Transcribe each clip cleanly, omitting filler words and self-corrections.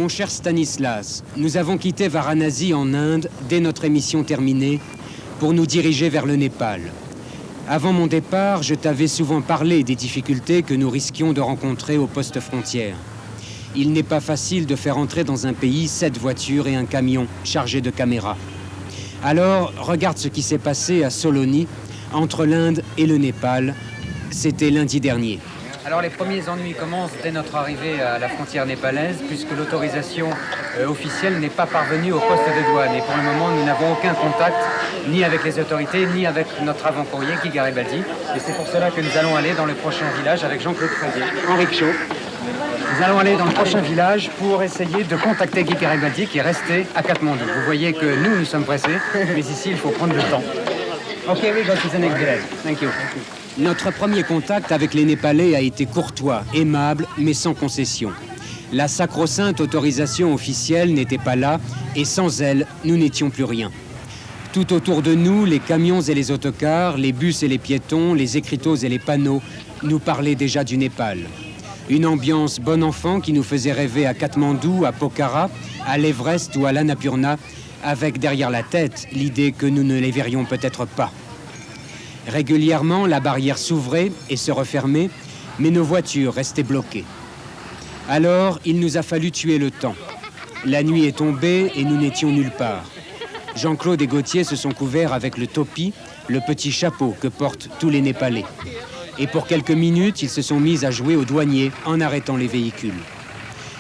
Mon cher Stanislas, nous avons quitté Varanasi en Inde dès notre émission terminée pour nous diriger vers le Népal. Avant mon départ, je t'avais souvent parlé des difficultés que nous risquions de rencontrer au poste frontière. Il n'est pas facile de faire entrer dans un pays 7 voitures et un camion chargé de caméras. Alors, regarde ce qui s'est passé à Soloni, entre l'Inde et le Népal. C'était lundi dernier. Alors les premiers ennuis commencent dès notre arrivée à la frontière népalaise, puisque l'autorisation officielle n'est pas parvenue au poste de douane. Et pour le moment, nous n'avons aucun contact, ni avec les autorités, ni avec notre avant-courrier, Guy Garibaldi. Et c'est pour cela que nous allons aller dans le prochain village avec Jean-Claude Fradier, en rickshaw. Nous allons aller dans le prochain village pour essayer de contacter Guy Garibaldi, qui est resté à Katmandou. Vous voyez que nous sommes pressés, mais ici, il faut prendre le temps. OK, we go to the next village. Thank you. Notre premier contact avec les Népalais a été courtois, aimable, mais sans concession. La sacro-sainte autorisation officielle n'était pas là, et sans elle, nous n'étions plus rien. Tout autour de nous, les camions et les autocars, les bus et les piétons, les écriteaux et les panneaux nous parlaient déjà du Népal. Une ambiance bon enfant qui nous faisait rêver à Katmandou, à Pokhara, à l'Everest ou à l'Annapurna, avec derrière la tête l'idée que nous ne les verrions peut-être pas. Régulièrement, la barrière s'ouvrait et se refermait, mais nos voitures restaient bloquées. Alors, il nous a fallu tuer le temps. La nuit est tombée et nous n'étions nulle part. Jean-Claude et Gauthier se sont couverts avec le topi, le petit chapeau que portent tous les Népalais. Et pour quelques minutes, ils se sont mis à jouer aux douaniers en arrêtant les véhicules.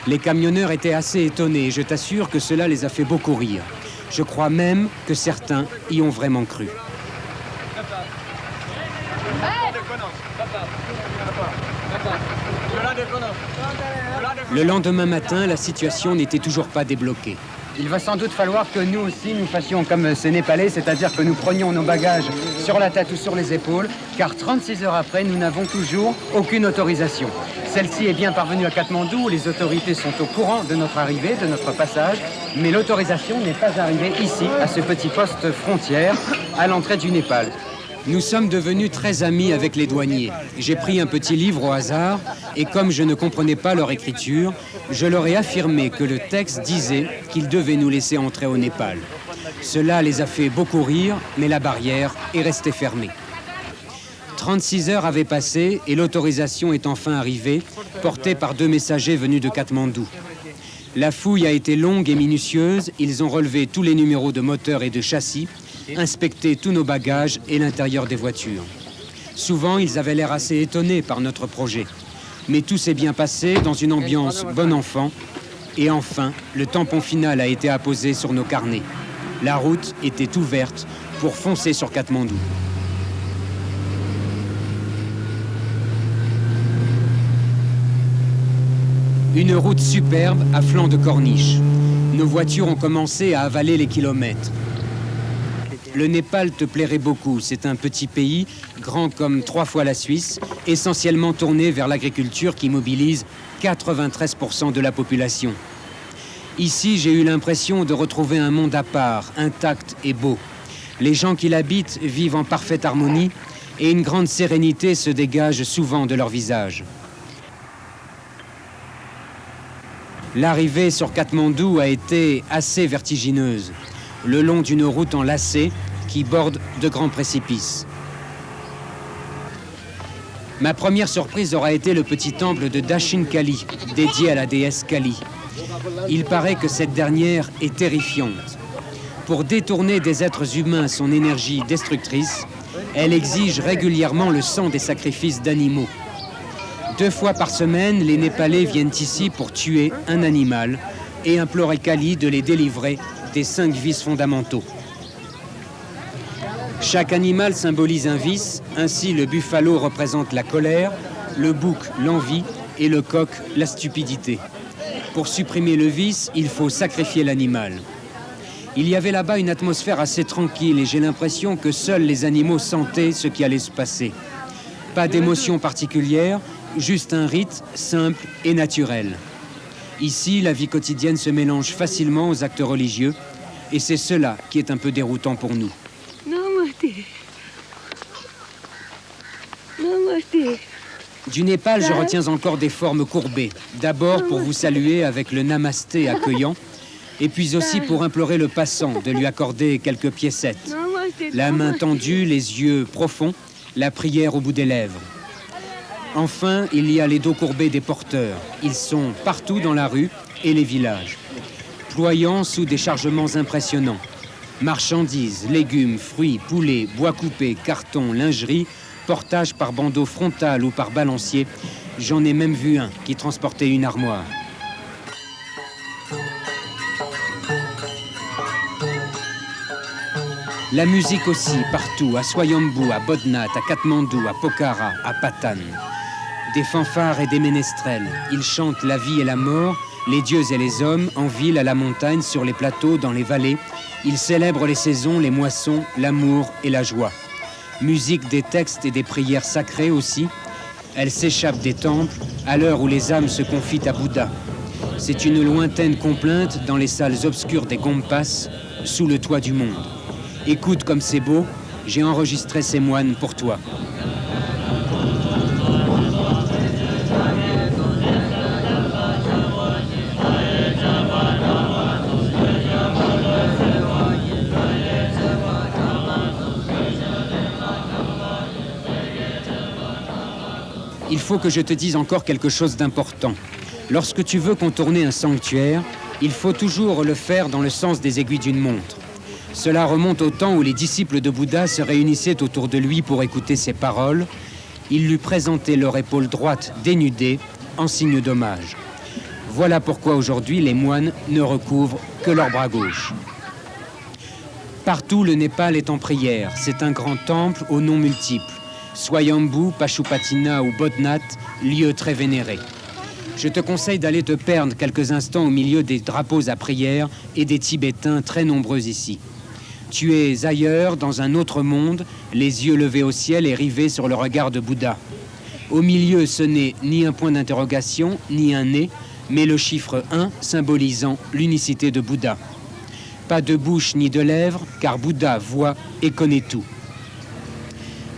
Les camionneurs étaient assez étonnés et je t'assure que cela les a fait beaucoup rire. Je crois même que certains y ont vraiment cru. Le lendemain matin, la situation n'était toujours pas débloquée. Il va sans doute falloir que nous aussi, nous fassions comme ces Népalais, c'est-à-dire que nous prenions nos bagages sur la tête ou sur les épaules, car 36 heures après, nous n'avons toujours aucune autorisation. Celle-ci est bien parvenue à Katmandou, les autorités sont au courant de notre arrivée, de notre passage, mais l'autorisation n'est pas arrivée ici, à ce petit poste frontière, à l'entrée du Népal. Nous sommes devenus très amis avec les douaniers. J'ai pris un petit livre au hasard et comme je ne comprenais pas leur écriture, je leur ai affirmé que le texte disait qu'ils devaient nous laisser entrer au Népal. Cela les a fait beaucoup rire, mais la barrière est restée fermée. 36 heures avaient passé et l'autorisation est enfin arrivée, portée par 2 messagers venus de Katmandou. La fouille a été longue et minutieuse, ils ont relevé tous les numéros de moteur et de châssis, inspecter tous nos bagages et l'intérieur des voitures. Souvent, ils avaient l'air assez étonnés par notre projet. Mais tout s'est bien passé dans une ambiance bon enfant. Et enfin, le tampon final a été apposé sur nos carnets. La route était ouverte pour foncer sur Katmandou. Une route superbe à flanc de corniche. Nos voitures ont commencé à avaler les kilomètres. Le Népal te plairait beaucoup. C'est un petit pays, grand comme 3 fois la Suisse, essentiellement tourné vers l'agriculture qui mobilise 93% de la population. Ici, j'ai eu l'impression de retrouver un monde à part, intact et beau. Les gens qui l'habitent vivent en parfaite harmonie et une grande sérénité se dégage souvent de leur visage. L'arrivée sur Katmandou a été assez vertigineuse, le long d'une route en lacets qui borde de grands précipices. Ma première surprise aura été le petit temple de Dashin Kali, dédié à la déesse Kali. Il paraît que cette dernière est terrifiante. Pour détourner des êtres humains son énergie destructrice, elle exige régulièrement le sang des sacrifices d'animaux. 2 fois par semaine, les Népalais viennent ici pour tuer un animal et implorer Kali de les délivrer des 5 vices fondamentaux. Chaque animal symbolise un vice, ainsi le buffalo représente la colère, le bouc l'envie et le coq la stupidité. Pour supprimer le vice, il faut sacrifier l'animal. Il y avait là-bas une atmosphère assez tranquille et j'ai l'impression que seuls les animaux sentaient ce qui allait se passer. Pas d'émotion particulière, juste un rite simple et naturel. Ici, la vie quotidienne se mélange facilement aux actes religieux et c'est cela qui est un peu déroutant pour nous. Namaste. Namaste. Du Népal, je retiens encore des formes courbées. D'abord pour vous saluer avec le namasté accueillant, et puis aussi pour implorer le passant de lui accorder quelques piécettes. La main tendue, les yeux profonds, la prière au bout des lèvres. Enfin, il y a les dos courbés des porteurs. Ils sont partout dans la rue et les villages, ployant sous des chargements impressionnants. Marchandises, légumes, fruits, poulets, bois coupés, cartons, lingerie, portage par bandeau frontal ou par balancier. J'en ai même vu un qui transportait une armoire. La musique aussi, partout, à Swayambhu, à Bodhnath, à Katmandou, à Pokhara, à Patan. Des fanfares et des ménestrels. Ils chantent la vie et la mort, les dieux et les hommes, en ville, à la montagne, sur les plateaux, dans les vallées. Ils célèbrent les saisons, les moissons, l'amour et la joie. Musique des textes et des prières sacrées aussi. Elle s'échappe des temples, à l'heure où les âmes se confient à Bouddha. C'est une lointaine complainte dans les salles obscures des Gompas, sous le toit du monde. Écoute comme c'est beau, j'ai enregistré ces moines pour toi. Il faut que je te dise encore quelque chose d'important. Lorsque tu veux contourner un sanctuaire, il faut toujours le faire dans le sens des aiguilles d'une montre. Cela remonte au temps où les disciples de Bouddha se réunissaient autour de lui pour écouter ses paroles. Ils lui présentaient leur épaule droite dénudée en signe d'hommage. Voilà pourquoi aujourd'hui les moines ne recouvrent que leur bras gauche. Partout, le Népal est en prière. C'est un grand temple aux noms multiples. Swayambhu, Pashupatina ou Bodhnath, lieux très vénérés. Je te conseille d'aller te perdre quelques instants au milieu des drapeaux à prière et des Tibétains très nombreux ici. Tu es ailleurs, dans un autre monde, les yeux levés au ciel et rivés sur le regard de Bouddha. Au milieu, ce n'est ni un point d'interrogation, ni un nez, mais le chiffre 1 symbolisant l'unicité de Bouddha. Pas de bouche ni de lèvres, car Bouddha voit et connaît tout.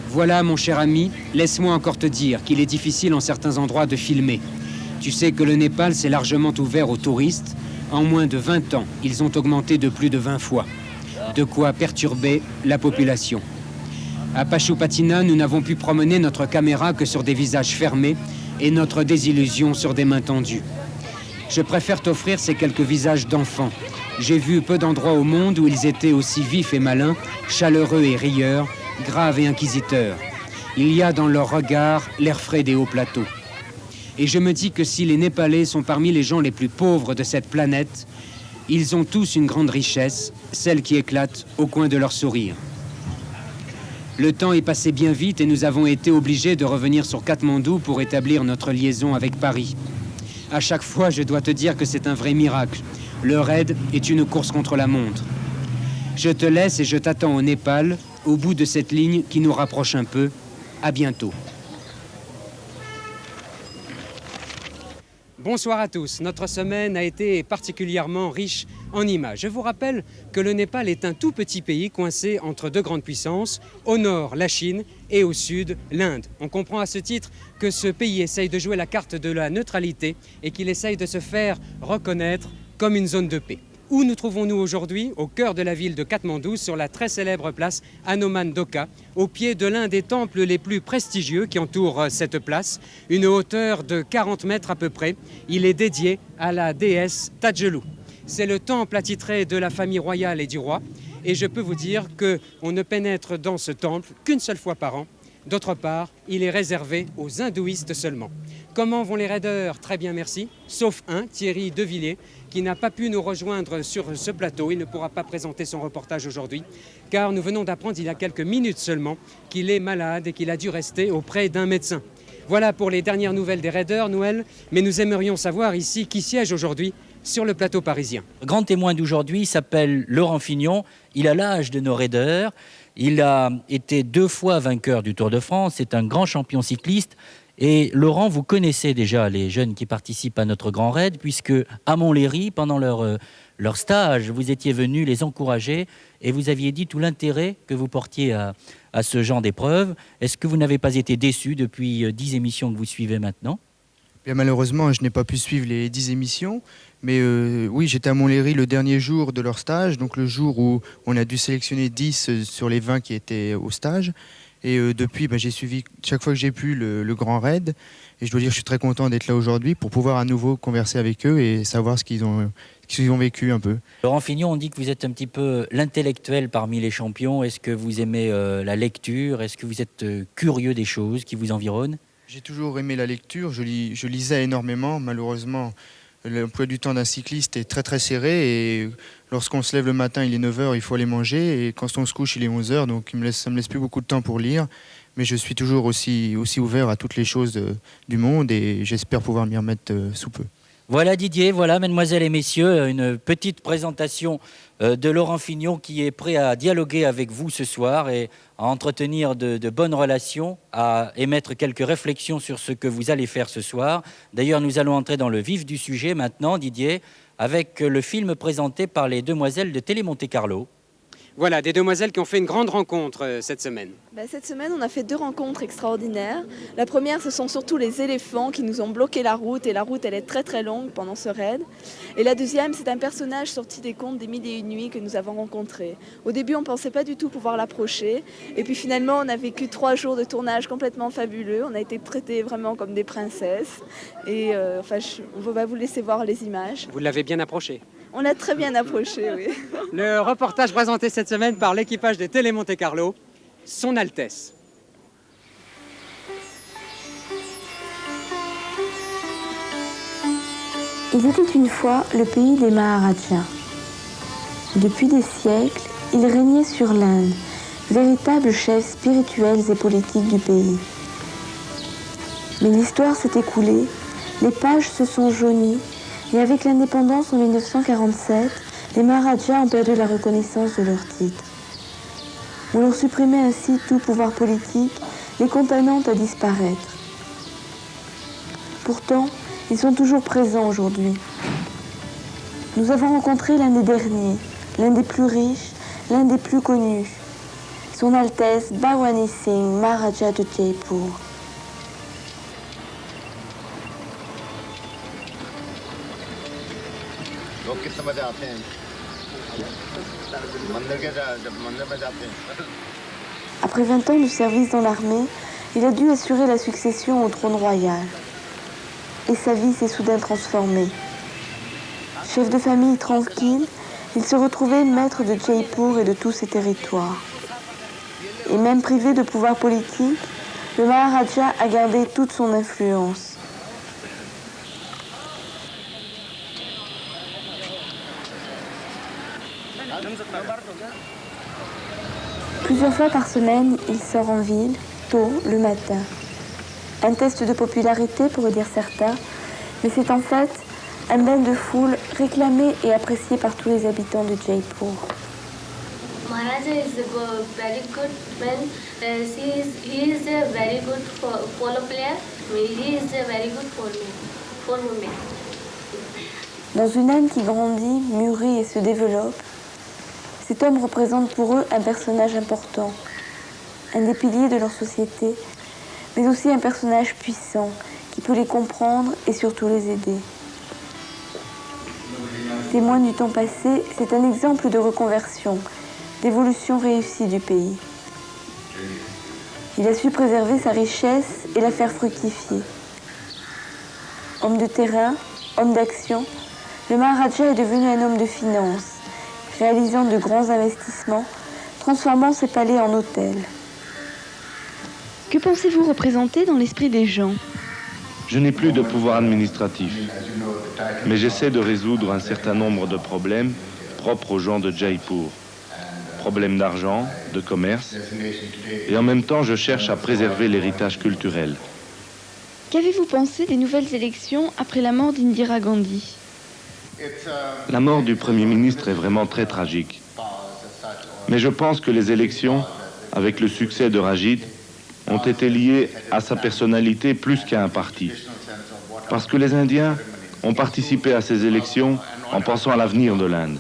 Voilà, mon cher ami, laisse-moi encore te dire qu'il est difficile en certains endroits de filmer. Tu sais que le Népal s'est largement ouvert aux touristes. En moins de 20 ans, ils ont augmenté de plus de 20 fois. De quoi perturber la population. À Pashupatina, nous n'avons pu promener notre caméra que sur des visages fermés et notre désillusion sur des mains tendues. Je préfère t'offrir ces quelques visages d'enfants. J'ai vu peu d'endroits au monde où ils étaient aussi vifs et malins, chaleureux et rieurs, graves et inquisiteurs. Il y a dans leur regard l'air frais des hauts plateaux. Et je me dis que si les Népalais sont parmi les gens les plus pauvres de cette planète, ils ont tous une grande richesse, celle qui éclate au coin de leur sourire. Le temps est passé bien vite et nous avons été obligés de revenir sur Katmandou pour établir notre liaison avec Paris. À chaque fois, je dois te dire que c'est un vrai miracle. Le raid est une course contre la montre. Je te laisse et je t'attends au Népal, au bout de cette ligne qui nous rapproche un peu. À bientôt. Bonsoir à tous. Notre semaine a été particulièrement riche en images. Je vous rappelle que le Népal est un tout petit pays coincé entre deux grandes puissances, au nord la Chine et au sud l'Inde. On comprend à ce titre que ce pays essaye de jouer la carte de la neutralité et qu'il essaye de se faire reconnaître comme une zone de paix. Où nous trouvons-nous aujourd'hui? Au cœur de la ville de Katmandou, sur la très célèbre place Hanuman Doka, au pied de l'un des temples les plus prestigieux qui entourent cette place, une hauteur de 40 mètres à peu près. Il est dédié à la déesse Tadjelou. C'est le temple attitré de la famille royale et du roi, et je peux vous dire qu'on ne pénètre dans ce temple qu'une seule fois par an. D'autre part, il est réservé aux hindouistes seulement. Comment vont les raideurs? Très bien, merci. Sauf un, Thierry Devilliers, qui n'a pas pu nous rejoindre sur ce plateau. Il ne pourra pas présenter son reportage aujourd'hui, car nous venons d'apprendre il y a quelques minutes seulement qu'il est malade et qu'il a dû rester auprès d'un médecin. Voilà pour les dernières nouvelles des raideurs, Noël, mais nous aimerions savoir ici qui siège aujourd'hui sur le plateau parisien. Le grand témoin d'aujourd'hui s'appelle Laurent Fignon. Il a l'âge de nos raideurs. Il a été 2 fois vainqueur du Tour de France. C'est un grand champion cycliste. Et Laurent, vous connaissez déjà les jeunes qui participent à notre grand raid, puisque à Montlhéry, pendant leur leur stage. Vous étiez venu les encourager et vous aviez dit tout l'intérêt que vous portiez à ce genre d'épreuve. Est-ce que vous n'avez pas été déçu depuis 10 émissions que vous suivez maintenant ? Bien, malheureusement, je n'ai pas pu suivre les 10 émissions, mais oui, j'étais à Montlhéry le dernier jour de leur stage, donc le jour où on a dû sélectionner 10 sur les 20 qui étaient au stage. Et depuis, j'ai suivi chaque fois que j'ai pu le Grand Raid. Et je dois dire que je suis très content d'être là aujourd'hui pour pouvoir à nouveau converser avec eux et savoir ce qu'ils ont vécu un peu. Laurent Fignon, on dit que vous êtes un petit peu l'intellectuel parmi les champions. Est-ce que vous aimez la lecture ? Est-ce que vous êtes curieux des choses qui vous environnent ? J'ai toujours aimé la lecture, je lisais énormément. Malheureusement, l'emploi du temps d'un cycliste est très très serré et lorsqu'on se lève le matin, il est 9h, il faut aller manger et quand on se couche, il est 11h, donc ça me laisse plus beaucoup de temps pour lire. Mais je suis toujours aussi ouvert à toutes les choses du monde et j'espère pouvoir m'y remettre sous peu. Voilà Didier, voilà mesdemoiselles et messieurs, une petite présentation de Laurent Fignon qui est prêt à dialoguer avec vous ce soir et à entretenir de bonnes relations, à émettre quelques réflexions sur ce que vous allez faire ce soir. D'ailleurs, nous allons entrer dans le vif du sujet maintenant, Didier, avec le film présenté par les demoiselles de Télé Monte Carlo. Voilà, des demoiselles qui ont fait une grande rencontre cette semaine. Cette semaine, on a fait 2 rencontres extraordinaires. La première, ce sont surtout les éléphants qui nous ont bloqué la route. Et la route, elle est très très longue pendant ce raid. Et la deuxième, c'est un personnage sorti des contes des Mille et une nuits que nous avons rencontré. Au début, on ne pensait pas du tout pouvoir l'approcher. Et puis finalement, on a vécu 3 jours de tournage complètement fabuleux. On a été traités vraiment comme des princesses. Et on va vous laisser voir les images. Vous l'avez bien approché. On l'a très bien approché, oui. Le reportage présenté cette semaine par l'équipage de Télé Monte Carlo, Son Altesse. Il était une fois le pays des Maharajas. Depuis des siècles, il régnait sur l'Inde, véritables chefs spirituels et politiques du pays. Mais l'histoire s'est écoulée, les pages se sont jaunies, et avec l'indépendance en 1947, les Maharajas ont perdu la reconnaissance de leur titre. On leur supprimait ainsi tout pouvoir politique, les condamnant à disparaître. Pourtant, ils sont toujours présents aujourd'hui. Nous avons rencontré l'un des derniers, l'un des plus riches, l'un des plus connus, Son Altesse Bhawani Singh, Maharaja de Jaipur. Après 20 ans de service dans l'armée, il a dû assurer la succession au trône royal. Et sa vie s'est soudain transformée. Chef de famille tranquille, il se retrouvait maître de Jaipur et de tous ses territoires. Et même privé de pouvoir politique, le Maharaja a gardé toute son influence. Plusieurs fois par semaine, il sort en ville, tôt, le matin. Un test de popularité, pourraient dire certains, mais c'est en fait un bain de foule réclamé et apprécié par tous les habitants de Jaipur. Maharaja is a very good man. He is a very good polo player. He is a very good for women. Dans une Inde qui grandit, mûrit et se développe, cet homme représente pour eux un personnage important, un des piliers de leur société, mais aussi un personnage puissant qui peut les comprendre et surtout les aider. Témoin du temps passé, c'est un exemple de reconversion, d'évolution réussie du pays. Il a su préserver sa richesse et la faire fructifier. Homme de terrain, homme d'action, le Maharaja est devenu un homme de finance, réalisant de grands investissements, transformant ses palais en hôtels. Que pensez-vous représenter dans l'esprit des gens ? Je n'ai plus de pouvoir administratif, mais j'essaie de résoudre un certain nombre de problèmes propres aux gens de Jaipur. Problèmes d'argent, de commerce, et en même temps je cherche à préserver l'héritage culturel. Qu'avez-vous pensé des nouvelles élections après la mort d'Indira Gandhi ? La mort du Premier ministre est vraiment très tragique. Mais je pense que les élections, avec le succès de Rajid, ont été liées à sa personnalité plus qu'à un parti. Parce que les Indiens ont participé à ces élections en pensant à l'avenir de l'Inde.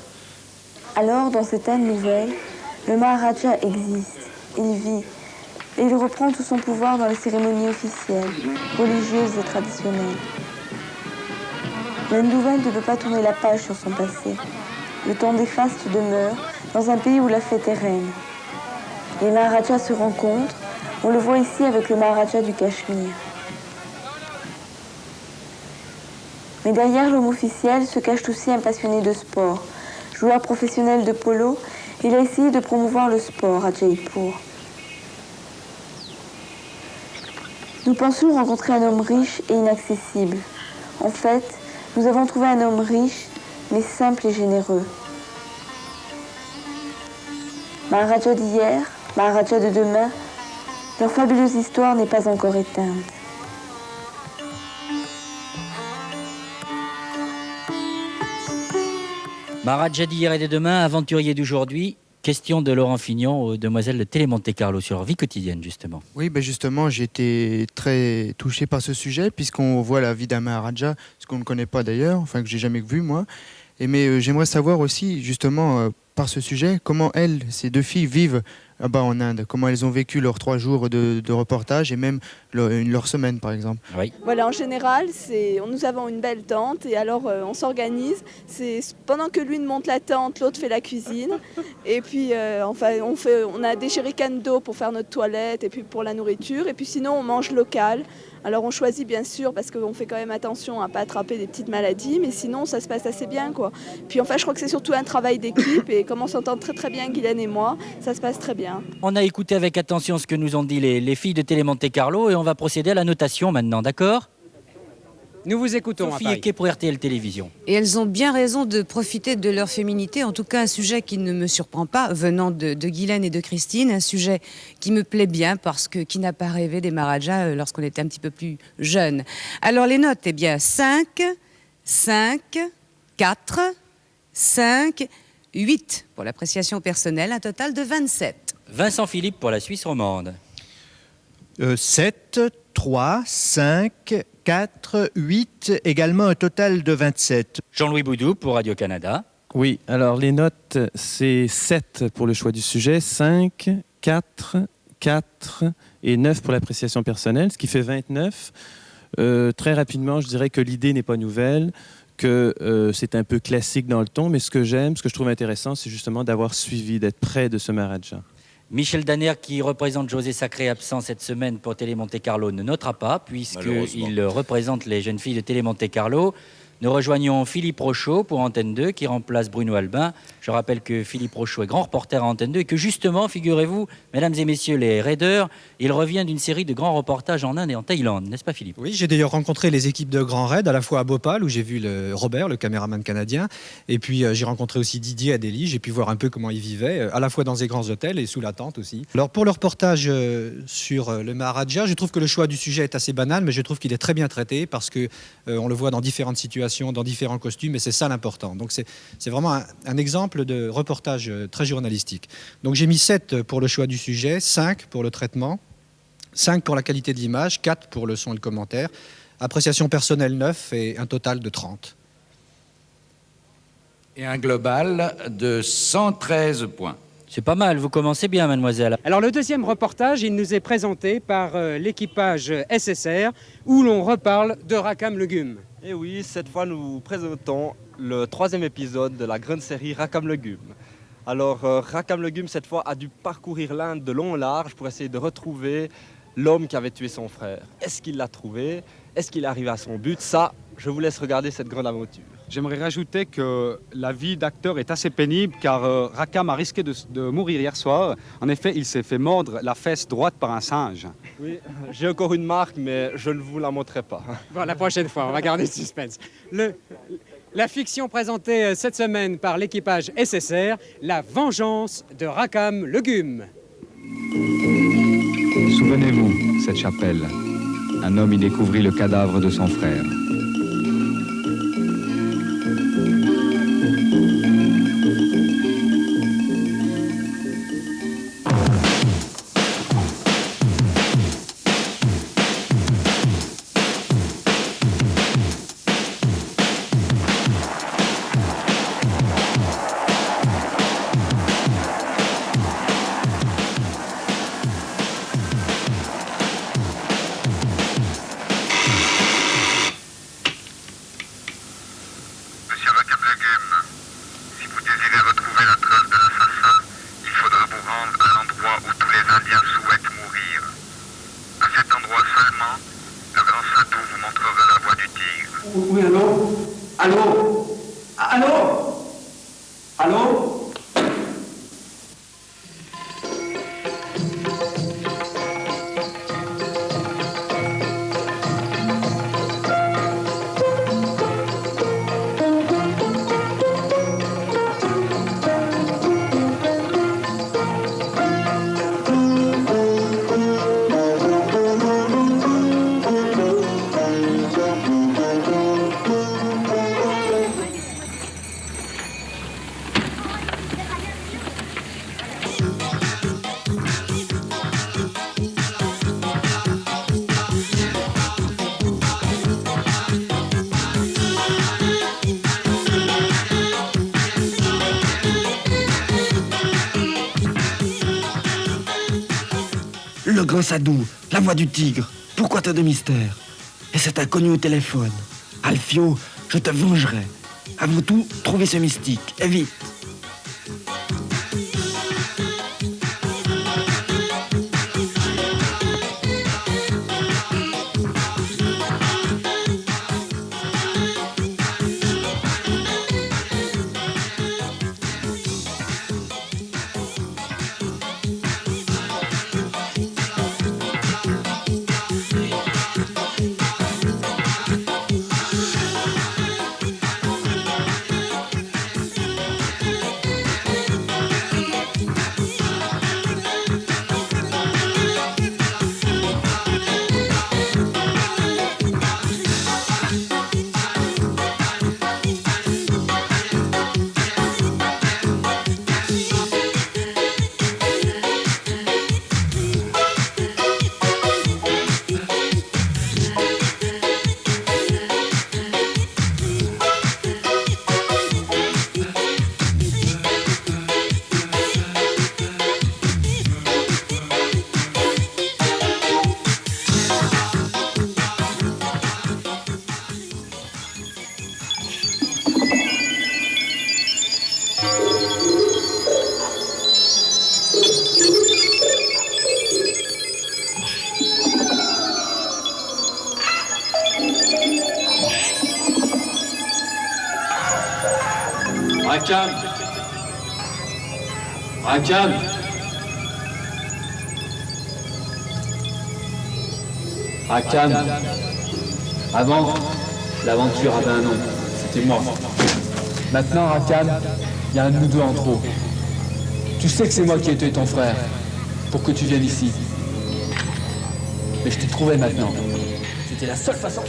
Alors, dans cette Inde nouvelle, le Maharaja existe, il vit, et il reprend tout son pouvoir dans les cérémonies officielles, religieuses et traditionnelles. L'Inde nouvelle ne peut pas tourner la page sur son passé. Le temps des fastes demeure dans un pays où la fête est reine. Les Maharajas se rencontrent, on le voit ici avec le Maharaja du Cachemire. Mais derrière l'homme officiel se cache aussi un passionné de sport. Joueur professionnel de polo, il a essayé de promouvoir le sport à Jaipur. Nous pensions rencontrer un homme riche et inaccessible. En fait, nous avons trouvé un homme riche, mais simple et généreux. Maharaja d'hier, Maharaja de demain, leur fabuleuse histoire n'est pas encore éteinte. Maharaja d'hier et de demain, aventurier d'aujourd'hui. Question de Laurent Fignon aux demoiselles de Télé Monte Carlo sur leur vie quotidienne, justement. Oui, justement, j'ai été très touché par ce sujet, puisqu'on voit la vie d'un Maharaja, ce qu'on ne connaît pas d'ailleurs, enfin que j'ai jamais vu moi. Mais j'aimerais savoir aussi, justement, par ce sujet, comment elles, ces deux filles, vivent là-bas en Inde, comment elles ont vécu leurs 3 jours de reportage et même leur semaine, par exemple. Oui. Voilà, en général, nous avons une belle tente et alors on s'organise. C'est pendant que l'une monte la tente, l'autre fait la cuisine. Et puis, on a des jerrycans d'eau pour faire notre toilette et puis pour la nourriture. Et puis sinon, on mange local. Alors on choisit bien sûr parce qu'on fait quand même attention à ne pas attraper des petites maladies, mais sinon ça se passe assez bien, quoi. Puis enfin je crois que c'est surtout un travail d'équipe et comme on s'entend très très bien Guylaine et moi, ça se passe très bien. On a écouté avec attention ce que nous ont dit les filles de Télé Monte Carlo et on va procéder à la notation maintenant, d'accord ? Nous vous écoutons. Sophie Eke pour RTL Télévision. Et elles ont bien raison de profiter de leur féminité, en tout cas un sujet qui ne me surprend pas, venant de Guylaine et de Christine, un sujet qui me plaît bien parce que qui n'a pas rêvé des Maharajas lorsqu'on était un petit peu plus jeune. Alors les notes, 5, 4, 5, 8 pour l'appréciation personnelle, un total de 27. Vincent Philippe pour la Suisse romande. 7, 3, 5, 4, 8, également un total de 27. Jean-Louis Boudou pour Radio-Canada. Oui, alors les notes, c'est 7 pour le choix du sujet, 5, 4, 4 et 9 pour l'appréciation personnelle, ce qui fait 29. Très rapidement, je dirais que l'idée n'est pas nouvelle, que c'est un peu classique dans le ton, mais ce que j'aime, ce que je trouve intéressant, c'est justement d'avoir suivi, d'être près de ce Maharaja. Michel Danner, qui représente José Sacré, absent cette semaine pour Télé Monte Carlo, ne notera pas, puisqu'il représente les jeunes filles de Télé Monte Carlo. Nous rejoignons Philippe Rochaud pour Antenne 2, qui remplace Bruno Albin. Je rappelle que Philippe Rochaud est grand reporter à Antenne 2 et que justement, figurez-vous, mesdames et messieurs les raiders, il revient d'une série de grands reportages en Inde et en Thaïlande, n'est-ce pas Philippe ? Oui, j'ai d'ailleurs rencontré les équipes de Grand Raid, à la fois à Bhopal, où j'ai vu Robert, le caméraman canadien, et puis j'ai rencontré aussi Didier à Delhi, j'ai pu voir un peu comment ils vivaient, à la fois dans des grands hôtels et sous la tente aussi. Alors pour le reportage sur le Maharaja, je trouve que le choix du sujet est assez banal, mais je trouve qu'il est très bien traité, parce que on le voit dans différentes situations, dans différents costumes, et c'est ça l'important. Donc c'est vraiment un exemple de reportage très journalistique. Donc j'ai mis 7 pour le choix du sujet, 5 pour le traitement, 5 pour la qualité de l'image, 4 pour le son et le commentaire, appréciation personnelle 9 et un total de 30. Et un global de 113 points. C'est pas mal, vous commencez bien, mademoiselle. Alors le deuxième reportage, il nous est présenté par l'équipage SSR, où l'on reparle de Rakam Legume. Et oui, cette fois nous présentons le 3e épisode de la grande série Rakam Legume. Alors Rakam Legume cette fois a dû parcourir l'Inde de long en large pour essayer de retrouver l'homme qui avait tué son frère. Est-ce qu'il l'a trouvé? Est-ce qu'il est arrivé à son but? Ça, je vous laisse regarder cette grande aventure. J'aimerais rajouter que la vie d'acteur est assez pénible car Rakam a risqué de mourir hier soir. En effet, il s'est fait mordre la fesse droite par un singe. Oui, j'ai encore une marque, mais je ne vous la montrerai pas. Bon, la prochaine fois, on va garder le suspense. La fiction présentée cette semaine par l'équipage SSR, La vengeance de Rakam Legume. Souvenez-vous, cette chapelle. Un homme y découvrit le cadavre de son frère. le grand Sadou, la voix du tigre. Pourquoi tant de mystère? Et cet inconnu au téléphone. Alfio, je te vengerai. À vous tous, trouvez ce mystique, et vite. Rakam! Rakam! Rakam! Avant, l'aventure avait un nom. C'était moi. Maintenant, Rakam, il y a un de nous deux en trop. Tu sais que c'est moi qui ai tué ton frère pour que tu viennes ici. Mais je t'ai trouvé maintenant. C'était la seule façon.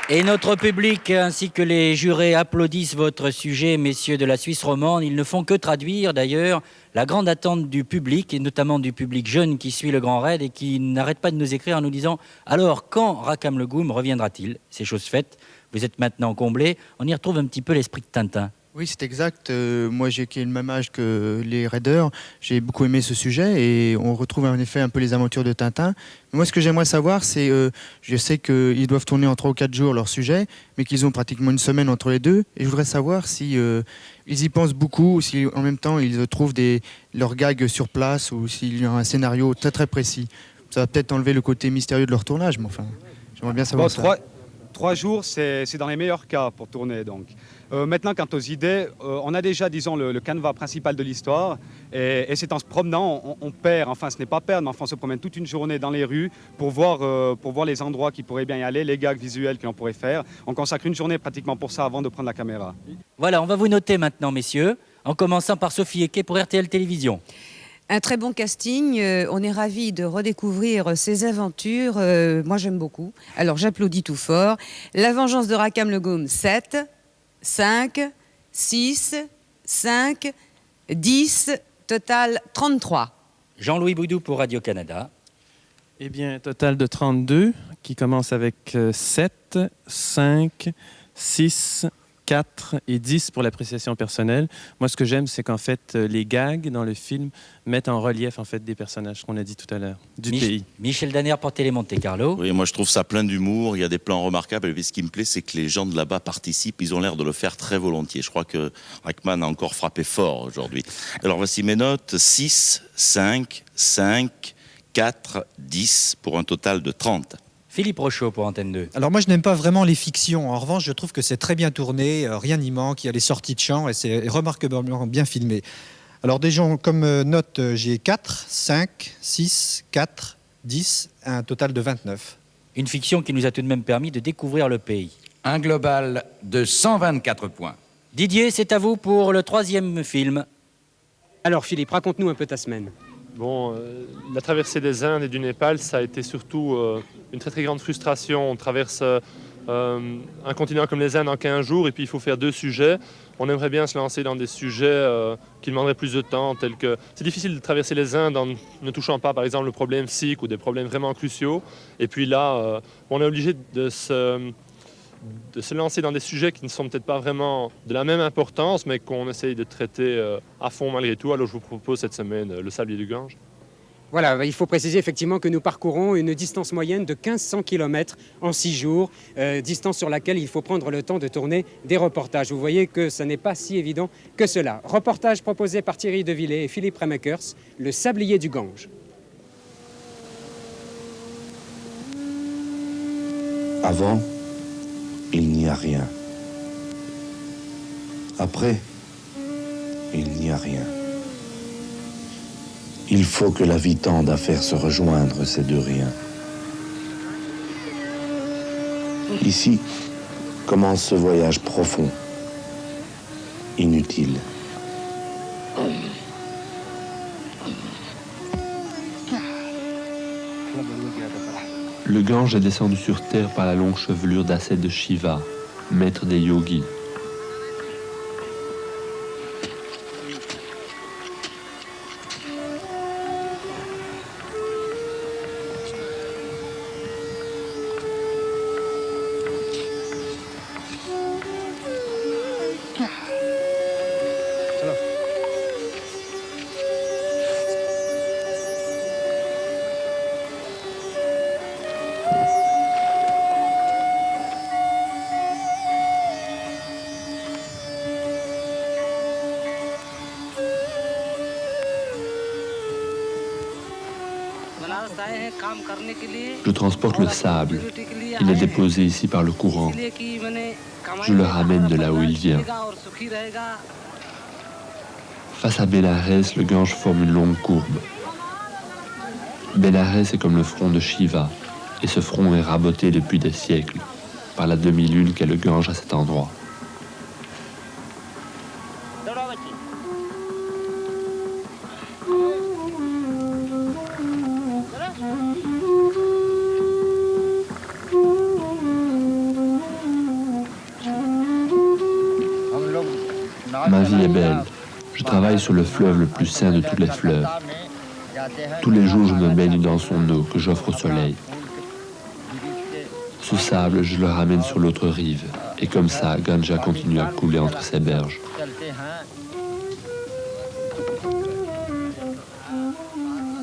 Et notre public ainsi que les jurés applaudissent votre sujet, messieurs de la Suisse romande. Ils ne font que traduire d'ailleurs la grande attente du public, et notamment du public jeune qui suit le Grand Raid et qui n'arrête pas de nous écrire en nous disant « Alors, quand Rakam le Goum reviendra-t-il » C'est chose faite, vous êtes maintenant comblés. On y retrouve un petit peu l'esprit de Tintin. Oui, c'est exact. Moi, j'ai le même âge que les raiders. J'ai beaucoup aimé ce sujet et on retrouve en effet un peu les aventures de Tintin. Moi, ce que j'aimerais savoir, c'est, je sais qu'ils doivent tourner en 3 ou 4 jours leur sujet, mais qu'ils ont pratiquement une semaine entre les deux. Et je voudrais savoir si ils y pensent beaucoup, ou si en même temps ils trouvent leurs gags sur place, ou s'il y a un scénario très très précis. Ça va peut-être enlever le côté mystérieux de leur tournage, mais enfin, j'aimerais bien savoir ça. 3 jours, c'est dans les meilleurs cas pour tourner. Donc. Maintenant, quant aux idées, on a déjà, disons, le canevas principal de l'histoire. Et c'est en se promenant, on perd, enfin ce n'est pas perdre, mais enfin on se promène toute une journée dans les rues pour voir les endroits qui pourraient bien y aller, les gags visuels que l'on pourrait faire. On consacre une journée pratiquement pour ça avant de prendre la caméra. Voilà, on va vous noter maintenant, messieurs, en commençant par Sophie Eke pour RTL Télévision. Un très bon casting, on est ravis de redécouvrir ces aventures, moi j'aime beaucoup. Alors j'applaudis tout fort. La vengeance de Rakam le Goum, 7, 5, 6, 5, 10, total 33. Jean-Louis Boudou pour Radio-Canada. Eh bien, total de 32, qui commence avec 7, 5, 6, 4 et 10 pour l'appréciation personnelle. Moi, ce que j'aime, c'est qu'en fait, les gags dans le film mettent en relief en fait, des personnages qu'on a dit tout à l'heure, du pays. Michel Danner pour Télé Monte Carlo. Oui, moi je trouve ça plein d'humour, il y a des plans remarquables, et puis ce qui me plaît, c'est que les gens de là-bas participent, ils ont l'air de le faire très volontiers. Je crois que Rackman a encore frappé fort aujourd'hui. Alors voici mes notes, 6, 5, 5, 4, 10, pour un total de 30. Philippe Rochaud pour Antenne 2. Alors moi je n'aime pas vraiment les fictions. En revanche, je trouve que c'est très bien tourné, rien n'y manque, il y a les sorties de champ et c'est remarquablement bien filmé. Alors déjà comme note, j'ai 4, 5, 6, 4, 10, un total de 29. Une fiction qui nous a tout de même permis de découvrir le pays. Un global de 124 points. Didier, c'est à vous pour le 3e film. Alors Philippe, raconte-nous un peu ta semaine. Bon, la traversée des Indes et du Népal, ça a été surtout une très très grande frustration. On traverse un continent comme les Indes en 15 jours et puis il faut faire 2 sujets. On aimerait bien se lancer dans des sujets qui demanderaient plus de temps, tels que... C'est difficile de traverser les Indes en ne touchant pas, par exemple, le problème sikh ou des problèmes vraiment cruciaux. Et puis là, on est obligé de se lancer dans des sujets qui ne sont peut-être pas vraiment de la même importance, mais qu'on essaye de traiter à fond malgré tout. Alors je vous propose cette semaine le sablier du Gange. Voilà, il faut préciser effectivement que nous parcourons une distance moyenne de 1500 km en 6 jours, distance sur laquelle il faut prendre le temps de tourner des reportages. Vous voyez que ce n'est pas si évident que cela. Reportage proposé par Thierry Devillé et Philippe Remakers, le sablier du Gange. Avant, il n'y a rien. Après, il n'y a rien. Il faut que la vie tende à faire se rejoindre ces deux riens. Ici commence ce voyage profond, inutile. Le Gange est descendu sur terre par la longue chevelure d'Asset de Shiva, maître des yogis. Je transporte le sable. Il est déposé ici par le courant. Je le ramène de là où il vient. Face à Bénarès, le Gange forme une longue courbe. Bénarès est comme le front de Shiva, et ce front est raboté depuis des siècles par la demi-lune qu'est le Gange à cet endroit. Ma vie est belle. Je travaille sur le fleuve le plus saint de tous les fleuves. Tous les jours, je me baigne dans son eau que j'offre au soleil. Ce sable, je le ramène sur l'autre rive. Et comme ça, Ganja continue à couler entre ses berges.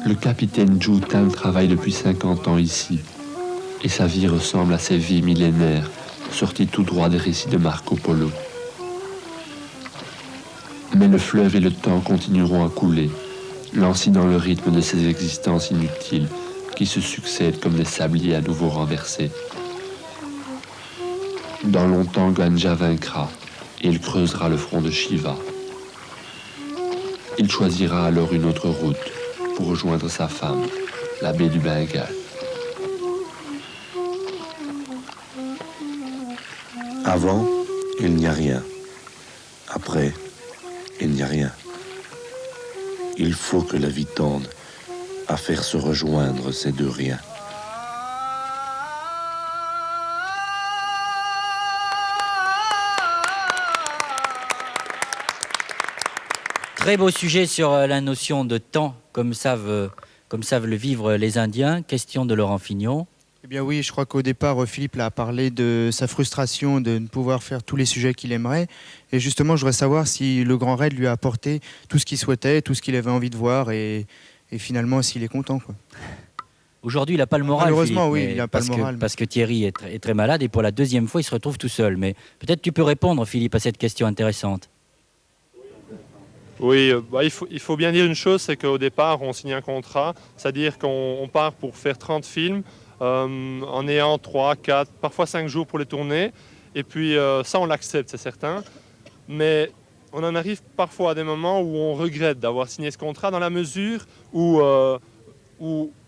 Le capitaine Zhu Tan travaille depuis 50 ans ici. Et sa vie ressemble à ces vies millénaires, sorties tout droit des récits de Marco Polo. Mais le fleuve et le temps continueront à couler, lancés dans le rythme de ces existences inutiles qui se succèdent comme des sabliers à nouveau renversés. Dans longtemps, Ganja vaincra et il creusera le front de Shiva. Il choisira alors une autre route pour rejoindre sa femme, la baie du Bengale. Avant, il n'y a rien. Après, il n'y a rien. Il faut que la vie tende à faire se rejoindre ces deux riens. Très beau sujet sur la notion de temps, comme savent le vivre les Indiens. Question de Laurent Fignon. bien oui, je crois qu'au départ, Philippe a parlé de sa frustration de ne pouvoir faire tous les sujets qu'il aimerait. Et justement, je voudrais savoir si le Grand Raid lui a apporté tout ce qu'il souhaitait, tout ce qu'il avait envie de voir et finalement s'il est content, quoi. Aujourd'hui, il n'a pas le moral. Malheureusement, Philippe, oui, il n'a pas le moral. Parce que Thierry est très malade et pour la deuxième fois, il se retrouve tout seul. Mais peut-être tu peux répondre, Philippe, à cette question intéressante. Oui, il faut bien dire une chose, c'est qu'au départ, on signe un contrat, c'est-à-dire qu'on part pour faire 30 films en ayant 3, 4, parfois 5 jours pour les tourner. Et puis ça, on l'accepte, c'est certain. Mais on en arrive parfois à des moments où on regrette d'avoir signé ce contrat dans la mesure où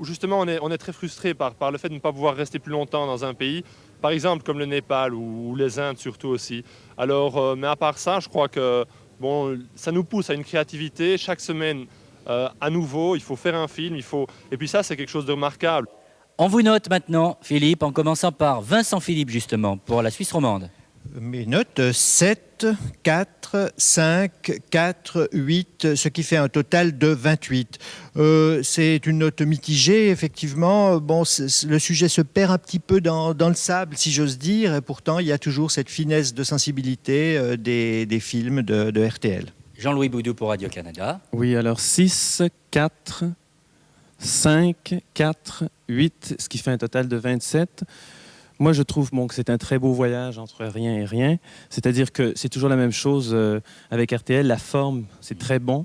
justement on est très frustré par le fait de ne pas pouvoir rester plus longtemps dans un pays, par exemple comme le Népal ou les Indes surtout aussi. Alors, mais à part ça, je crois que bon, ça nous pousse à une créativité. Chaque semaine, à nouveau, il faut faire un film, et puis ça, c'est quelque chose de remarquable. On vous note maintenant, Philippe, en commençant par Vincent Philippe, justement, pour la Suisse romande. Mes notes, 7, 4, 5, 4, 8, ce qui fait un total de 28. C'est une note mitigée, effectivement. Bon, le sujet se perd un petit peu dans le sable, si j'ose dire, et pourtant, il y a toujours cette finesse de sensibilité des films de RTL. Jean-Louis Boudou pour Radio-Canada. Oui, alors 6, 4, 5, 4, 8, ce qui fait un total de 27. Moi, je trouve que c'est un très beau voyage entre rien et rien. C'est-à-dire que c'est toujours la même chose avec RTL. La forme, c'est très bon.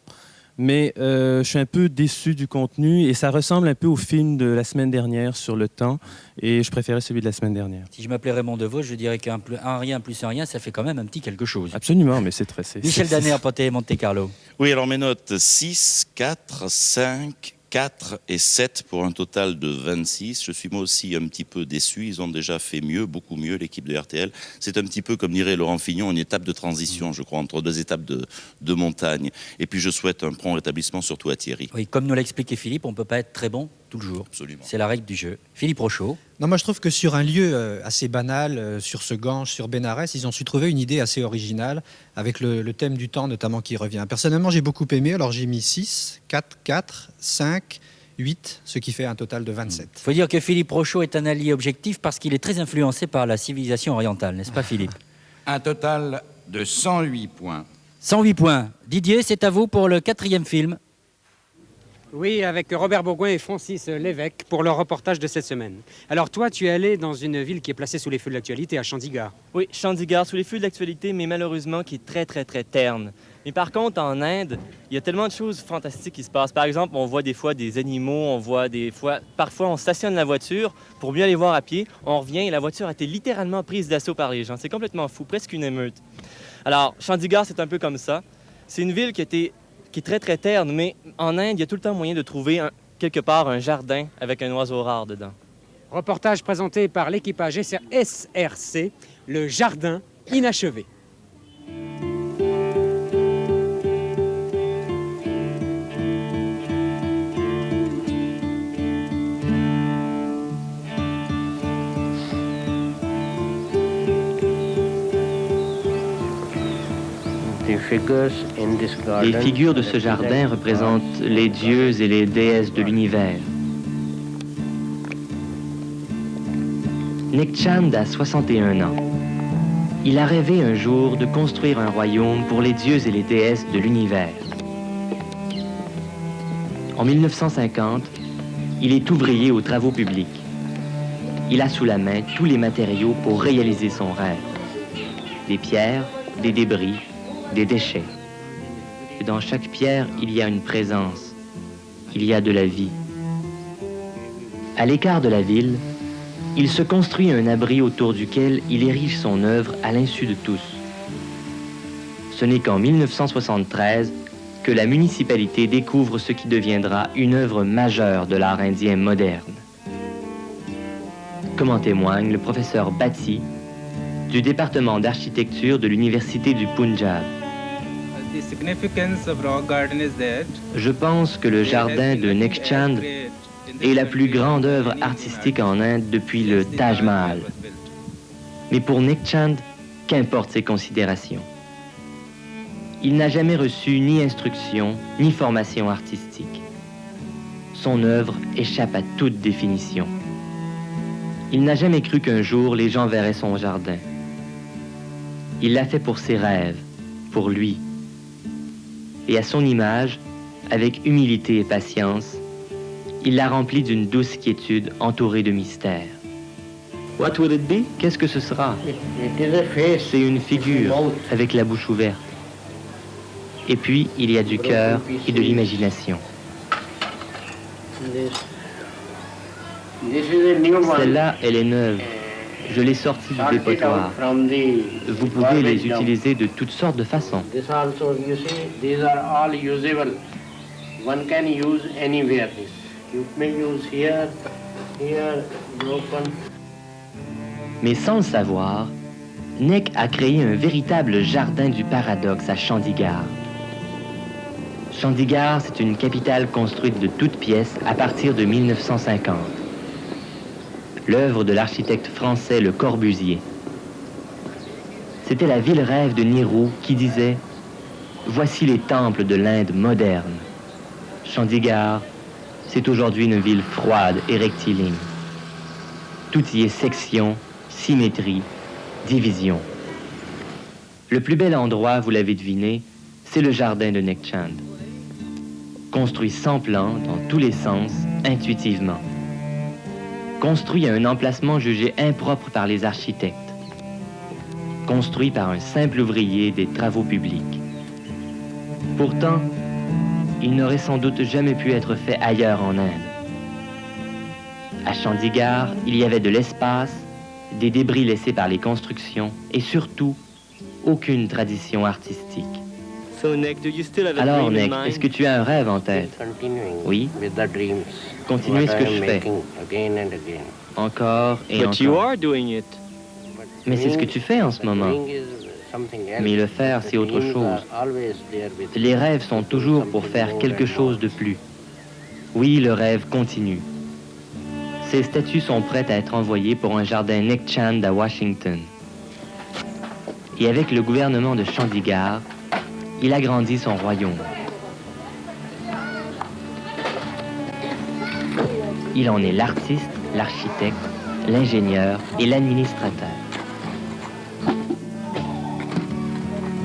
Mais je suis un peu déçu du contenu et ça ressemble un peu au film de la semaine dernière sur le temps. Et je préférais celui de la semaine dernière. Si je m'appelais Raymond Devos, je dirais qu'un rien plus un rien, ça fait quand même un petit quelque chose. Absolument, mais c'est très... Michel Danet, Ponté Monte Carlo. Oui, alors mes notes, 6, 4, 5... 4 et 7 pour un total de 26. Je suis moi aussi un petit peu déçu. Ils ont déjà fait mieux, beaucoup mieux, l'équipe de RTL. C'est un petit peu, comme dirait Laurent Fignon, une étape de transition, je crois, entre deux étapes de montagne. Et puis je souhaite un prompt rétablissement, surtout à Thierry. Oui, comme nous l'a expliqué Philippe, on ne peut pas être très bon tout le jour. Absolument. C'est la règle du jeu. Philippe Rochaud. Non, moi je trouve que sur un lieu assez banal, sur ce Gange, sur Bénarès, ils ont su trouver une idée assez originale avec le thème du temps notamment qui revient. Personnellement, j'ai beaucoup aimé, alors j'ai mis 6, 4, 4, 5, 8, ce qui fait un total de 27. Il faut dire que Philippe Rochaud est un allié objectif parce qu'il est très influencé par la civilisation orientale, n'est-ce pas Philippe? Un total de 108 points. 108 points. Didier, c'est à vous pour le 4e film. Oui, avec Robert Bourgoin et Francis Lévesque pour leur reportage de cette semaine. Alors toi, tu es allé dans une ville qui est placée sous les feux de l'actualité, à Chandigarh. Oui, Chandigarh, sous les feux de l'actualité, mais malheureusement qui est très, très, très terne. Mais par contre, en Inde, il y a tellement de choses fantastiques qui se passent. Par exemple, on voit des fois des animaux, on voit des fois... Parfois, on stationne la voiture pour mieux aller voir à pied. On revient et la voiture a été littéralement prise d'assaut par les gens. C'est complètement fou, presque une émeute. Alors, Chandigarh, c'est un peu comme ça. C'est une ville qui est très, très terne, mais en Inde, il y a tout le temps moyen de trouver quelque part un jardin avec un oiseau rare dedans. Reportage présenté par l'équipage SRC, le jardin inachevé. Les figures de ce jardin représentent les dieux et les déesses de l'univers. Nekchand a 61 ans. Il a rêvé un jour de construire un royaume pour les dieux et les déesses de l'univers. En 1950, il est ouvrier aux travaux publics. Il a sous la main tous les matériaux pour réaliser son rêve. Des pierres, des débris, des déchets. Et dans chaque pierre, il y a une présence. Il y a de la vie. À l'écart de la ville, il se construit un abri autour duquel il érige son œuvre à l'insu de tous. Ce n'est qu'en 1973 que la municipalité découvre ce qui deviendra une œuvre majeure de l'art indien moderne. Comme en témoigne le professeur Bhatti du département d'architecture de l'université du Punjab. Je pense que le jardin de Nekchand est la plus grande œuvre artistique en Inde depuis le Taj Mahal. Mais pour Nekchand, qu'importe ses considérations. Il n'a jamais reçu ni instruction, ni formation artistique. Son œuvre échappe à toute définition. Il n'a jamais cru qu'un jour les gens verraient son jardin. Il l'a fait pour ses rêves, pour lui. Et à son image, avec humilité et patience, il l'a rempli d'une douce quiétude entourée de mystères. What would it be? Qu'est-ce que ce sera? C'est une figure avec la bouche ouverte. Et puis, il y a du cœur et de l'imagination. Celle-là, elle est neuve. Je l'ai sortie du dépotoir. Vous pouvez les utiliser de toutes sortes de façons. Mais sans le savoir, Nick a créé un véritable jardin du paradoxe à Chandigarh. Chandigarh, c'est une capitale construite de toutes pièces à partir de 1950. L'œuvre de l'architecte français Le Corbusier. C'était la ville rêve de Nehru qui disait « Voici les temples de l'Inde moderne. Chandigarh, c'est aujourd'hui une ville froide et rectiligne. Tout y est section, symétrie, division. Le plus bel endroit, vous l'avez deviné, c'est le jardin de Nech Chand. Construit sans plan, dans tous les sens, intuitivement. Construit à un emplacement jugé impropre par les architectes. Construit par un simple ouvrier des travaux publics. Pourtant, il n'aurait sans doute jamais pu être fait ailleurs en Inde. À Chandigarh, il y avait de l'espace, des débris laissés par les constructions et surtout, aucune tradition artistique. Alors, Nick, est-ce que tu as un rêve en tête? Oui. Continuez ce que je fais. Encore et encore. Mais c'est ce que tu fais en ce moment. Mais le faire, c'est autre chose. Les rêves sont toujours pour faire quelque chose de plus. Oui, le rêve continue. Ces statues sont prêtes à être envoyées pour un jardin Nech Chand à Washington. Et avec le gouvernement de Chandigarh, il agrandit son royaume. Il en est l'artiste, l'architecte, l'ingénieur et l'administrateur.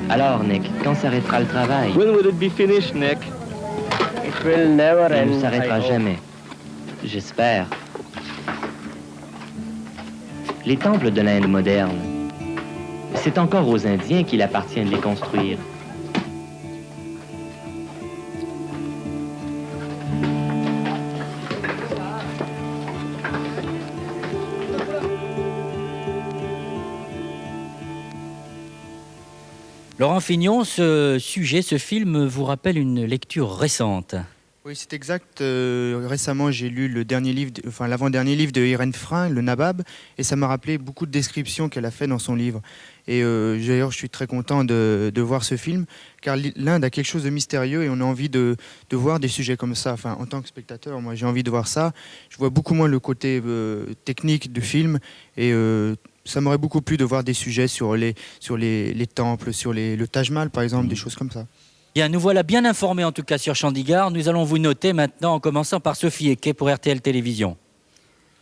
Alors, Nick, quand s'arrêtera le travail? When will it be finished, Nick? Il ne s'arrêtera jamais. J'espère. Les temples de l'Inde moderne, c'est encore aux Indiens qu'il appartient de les construire. Laurent Fignon, ce sujet, ce film vous rappelle une lecture récente. Oui, c'est exact. Récemment, j'ai lu le dernier livre, l'avant-dernier livre de Irène Frein, Le Nabab, et ça m'a rappelé beaucoup de descriptions qu'elle a fait dans son livre. Et d'ailleurs, je suis très content de voir ce film, car l'Inde a quelque chose de mystérieux et on a envie de voir des sujets comme ça. Enfin, en tant que spectateur, moi, j'ai envie de voir ça. Je vois beaucoup moins le côté technique du film et ça m'aurait beaucoup plu de voir des sujets sur les temples, sur le Taj Mahal, par exemple, des choses comme ça. Bien, nous voilà bien informés en tout cas sur Chandigarh. Nous allons vous noter maintenant en commençant par Sophie Eke pour RTL Télévision.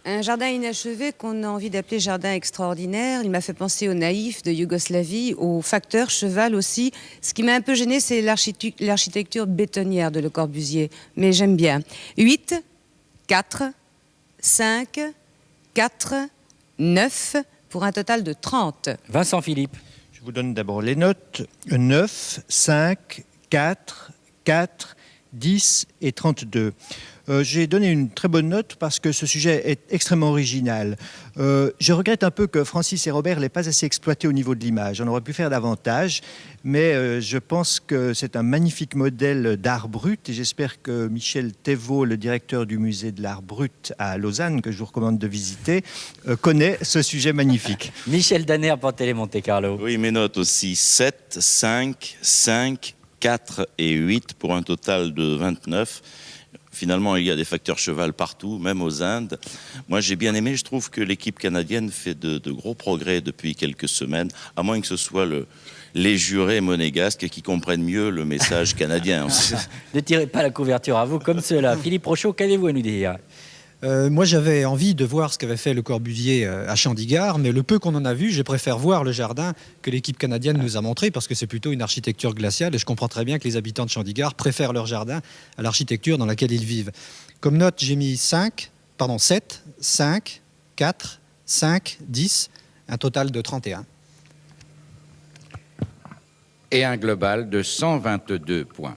Un jardin inachevé qu'on a envie d'appeler jardin extraordinaire. Il m'a fait penser au naïf de Yougoslavie, au facteur cheval aussi. Ce qui m'a un peu gêné, c'est l'architecture bétonnière de Le Corbusier. Mais j'aime bien. 8, 4, 5, 4, 9, pour un total de 30. Vincent Philippe. Je vous donne d'abord les notes. 9, 5, 4, 4, 10 et 32. J'ai donné une très bonne note parce que ce sujet est extrêmement original. Je regrette un peu que Francis et Robert ne l'aient pas assez exploité au niveau de l'image. On aurait pu faire davantage, mais je pense que c'est un magnifique modèle d'art brut et j'espère que Michel Thévaux, le directeur du musée de l'art brut à Lausanne, que je vous recommande de visiter, connaît ce sujet magnifique. Michel Danner pour Télé Monte Carlo. Oui, mes notes aussi 7, 5, 5, 4 et 8 pour un total de 29. Finalement, il y a des facteurs cheval partout, même aux Indes. Moi, j'ai bien aimé. Je trouve que l'équipe canadienne fait de gros progrès depuis quelques semaines, à moins que ce soit les jurés monégasques qui comprennent mieux le message canadien. Ne tirez pas la couverture à vous comme cela. Philippe Rochaud, qu'avez-vous à nous dire? Moi, j'avais envie de voir ce qu'avait fait Le Corbusier à Chandigarh, mais le peu qu'on en a vu, je préfère voir le jardin que l'équipe canadienne nous a montré, parce que c'est plutôt une architecture glaciale, et je comprends très bien que les habitants de Chandigarh préfèrent leur jardin à l'architecture dans laquelle ils vivent. Comme note, j'ai mis 7, 5, 4, 5, 10, un total de 31. Et un global de 122 points.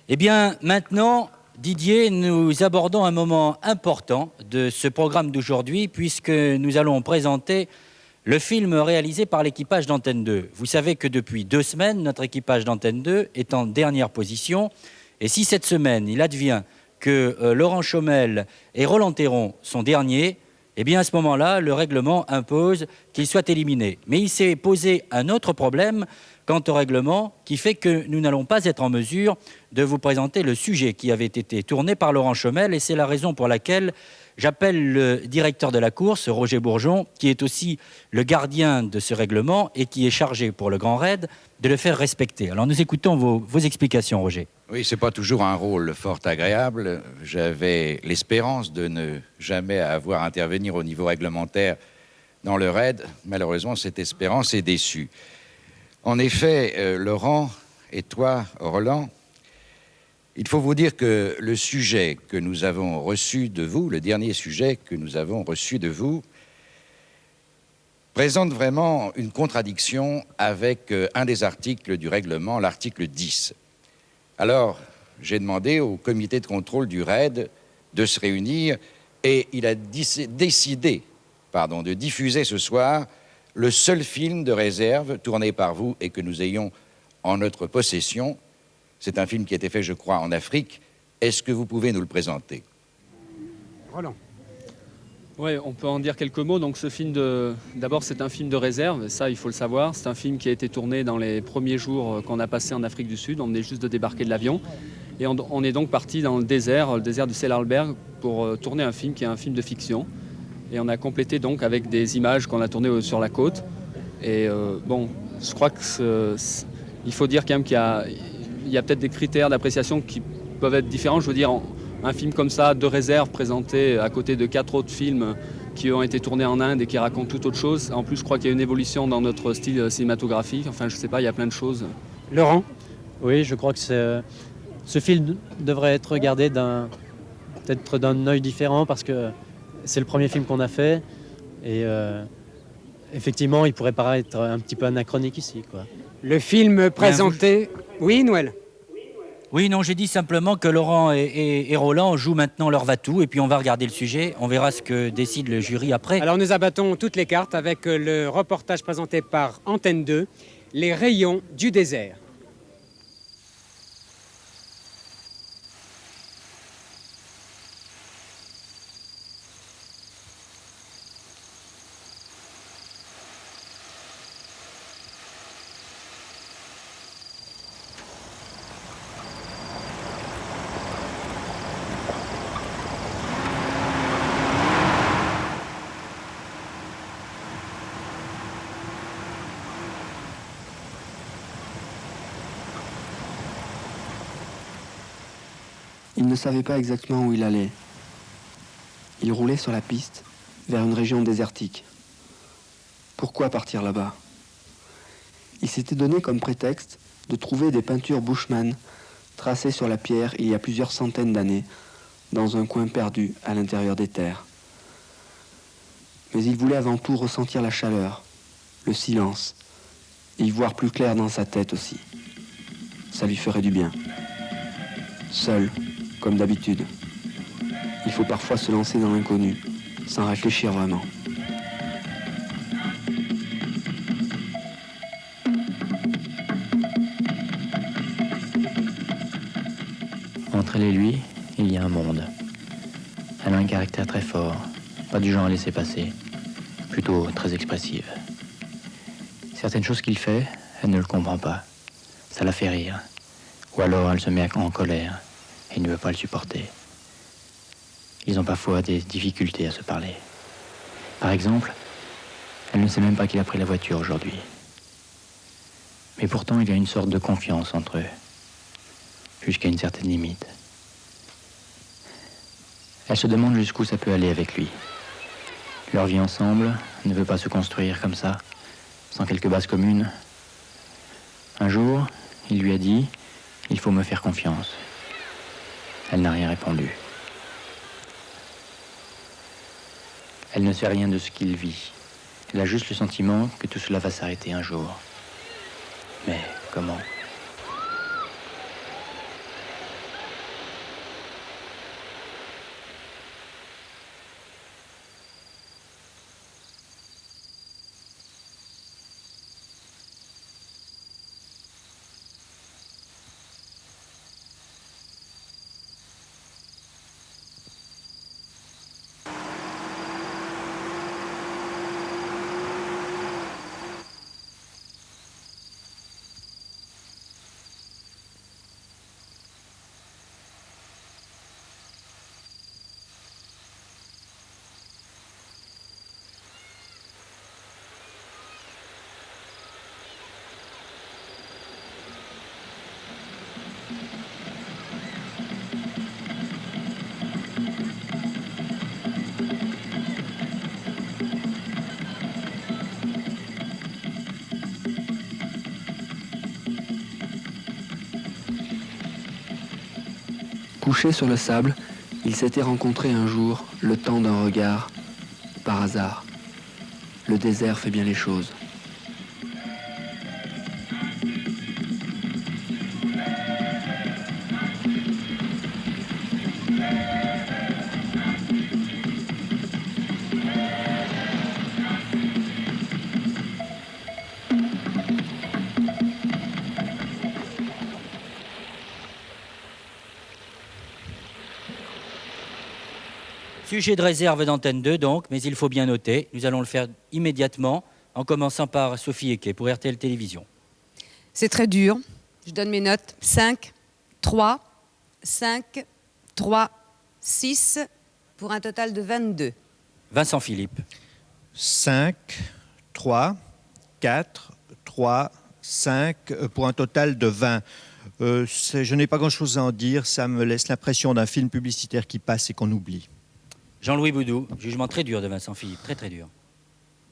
Eh bien, maintenant, Didier, nous abordons un moment important de ce programme d'aujourd'hui, puisque nous allons présenter le film réalisé par l'équipage d'Antenne 2. Vous savez que depuis 2 semaines, notre équipage d'Antenne 2 est en dernière position. Et si cette semaine, il advient que Laurent Chaumel et Roland Théron sont derniers, eh bien à ce moment-là, le règlement impose qu'ils soient éliminés. Mais il s'est posé un autre problème quant au règlement qui fait que nous n'allons pas être en mesure de vous présenter le sujet qui avait été tourné par Laurent Chaumel, et c'est la raison pour laquelle j'appelle le directeur de la course, Roger Bourgeon, qui est aussi le gardien de ce règlement et qui est chargé pour le Grand Raid de le faire respecter. Alors nous écoutons vos explications, Roger. Oui, c'est pas toujours un rôle fort agréable. J'avais l'espérance de ne jamais avoir à intervenir au niveau réglementaire dans le raid. Malheureusement, cette espérance est déçue. En effet, Laurent et toi, Roland, il faut vous dire que le sujet que nous avons reçu de vous, le dernier sujet que nous avons reçu de vous, présente vraiment une contradiction avec un des articles du règlement, l'article 10. Alors, j'ai demandé au comité de contrôle du RAID de se réunir et il a décidé de diffuser ce soir le seul film de réserve tourné par vous et que nous ayons en notre possession. C'est un film qui a été fait, je crois, en Afrique. Est-ce que vous pouvez nous le présenter? Roland. Oui, on peut en dire quelques mots. Donc ce film, d'abord, c'est un film de réserve, ça il faut le savoir. C'est un film qui a été tourné dans les premiers jours qu'on a passé en Afrique du Sud. On venait juste de débarquer de l'avion. Et on est donc parti dans le désert du Sellalberg, pour tourner un film qui est un film de fiction. Et on a complété donc avec des images qu'on a tournées sur la côte. Et je crois qu'il faut dire quand même qu'il y a peut-être des critères d'appréciation qui peuvent être différents. Je veux dire, un film comme ça, de réserve, présenté à côté de 4 autres films qui ont été tournés en Inde et qui racontent tout autre chose. En plus, je crois qu'il y a une évolution dans notre style cinématographique. Enfin, je sais pas, il y a plein de choses. Laurent? Oui, je crois que ce film devrait être regardé peut-être d'un œil différent, parce que c'est le premier film qu'on a fait. Et effectivement, il pourrait paraître un petit peu anachronique ici, quoi. Le film présenté... Oui, Noël? Oui, non, j'ai dit simplement que Laurent et Roland jouent maintenant leur va-tout, et puis on va regarder le sujet. On verra ce que décide le jury après. Alors nous abattons toutes les cartes avec le reportage présenté par Antenne 2, Les rayons du désert. Il ne savait pas exactement où il allait. Il roulait sur la piste vers une région désertique. Pourquoi partir là-bas? Il s'était donné comme prétexte de trouver des peintures Bushman tracées sur la pierre il y a plusieurs centaines d'années, dans un coin perdu à l'intérieur des terres. Mais il voulait avant tout ressentir la chaleur, le silence, et y voir plus clair dans sa tête aussi. Ça lui ferait du bien. Seul, comme d'habitude. Il faut parfois se lancer dans l'inconnu, sans réfléchir vraiment. Entre elle et lui, il y a un monde. Elle a un caractère très fort, pas du genre à laisser passer, plutôt très expressive. Certaines choses qu'il fait, elle ne le comprend pas. Ça la fait rire. Ou alors elle se met en colère et ne veut pas le supporter. Ils ont parfois des difficultés à se parler. Par exemple, elle ne sait même pas qu'il a pris la voiture aujourd'hui. Mais pourtant, il y a une sorte de confiance entre eux, jusqu'à une certaine limite. Elle se demande jusqu'où ça peut aller avec lui. Leur vie ensemble ne veut pas se construire comme ça, sans quelques bases communes. Un jour, il lui a dit « Il faut me faire confiance ». Elle n'a rien répondu. Elle ne sait rien de ce qu'il vit. Elle a juste le sentiment que tout cela va s'arrêter un jour. Mais comment ? Couchés sur le sable, ils s'étaient rencontrés un jour, le temps d'un regard, par hasard. Le désert fait bien les choses. Sujet de réserve d'Antenne 2 donc, mais il faut bien noter, nous allons le faire immédiatement, en commençant par Sophie Eke pour RTL Télévision. C'est très dur. Je donne mes notes. 5, 3, 5, 3, 6, pour un total de 22. Vincent Philippe. 5, 3, 4, 3, 5, pour un total de 20. Je n'ai pas grand-chose à en dire, ça me laisse l'impression d'un film publicitaire qui passe et qu'on oublie. Jean-Louis Boudou, jugement très dur de Vincent Philippe, très très dur.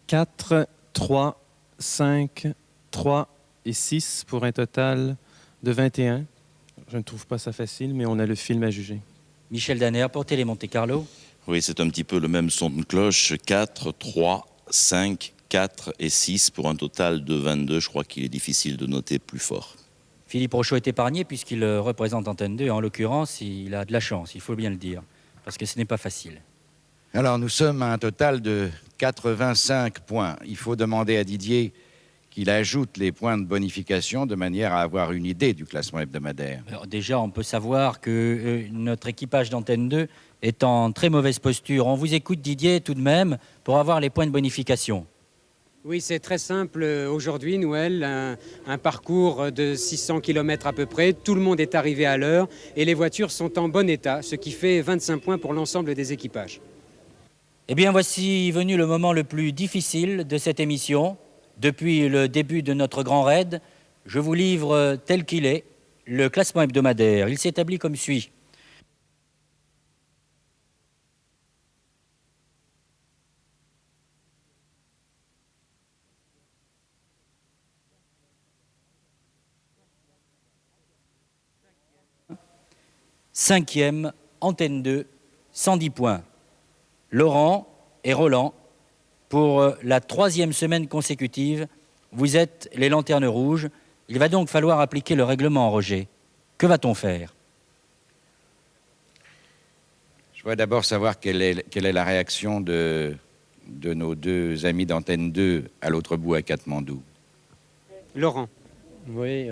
4, 3, 5, 3 et 6 pour un total de 21. Je ne trouve pas ça facile, mais on a le film à juger. Michel Danner pour Télé Monte Carlo. Oui, c'est un petit peu le même son de cloche. 4, 3, 5, 4 et 6 pour un total de 22. Je crois qu'il est difficile de noter plus fort. Philippe Rochaud est épargné puisqu'il représente Antenne 2. Et en l'occurrence, il a de la chance, il faut bien le dire, parce que ce n'est pas facile. Alors, nous sommes à un total de 85 points. Il faut demander à Didier qu'il ajoute les points de bonification de manière à avoir une idée du classement hebdomadaire. Alors déjà, on peut savoir que notre équipage d'Antenne 2 est en très mauvaise posture. On vous écoute, Didier, tout de même, pour avoir les points de bonification. Oui, c'est très simple. Aujourd'hui, Noël, un parcours de 600 km à peu près. Tout le monde est arrivé à l'heure et les voitures sont en bon état, ce qui fait 25 points pour l'ensemble des équipages. Eh bien, voici venu le moment le plus difficile de cette émission. Depuis le début de notre grand raid, je vous livre tel qu'il est le classement hebdomadaire. Il s'établit comme suit. Cinquième, Antenne 2, 110 points. Laurent et Roland, pour la 3e semaine consécutive, vous êtes les lanternes rouges. Il va donc falloir appliquer le règlement, Roger. Que va-t-on faire? Je voudrais d'abord savoir quelle est la réaction de nos deux amis d'Antenne 2 à l'autre bout, à Katmandou. Laurent. Oui,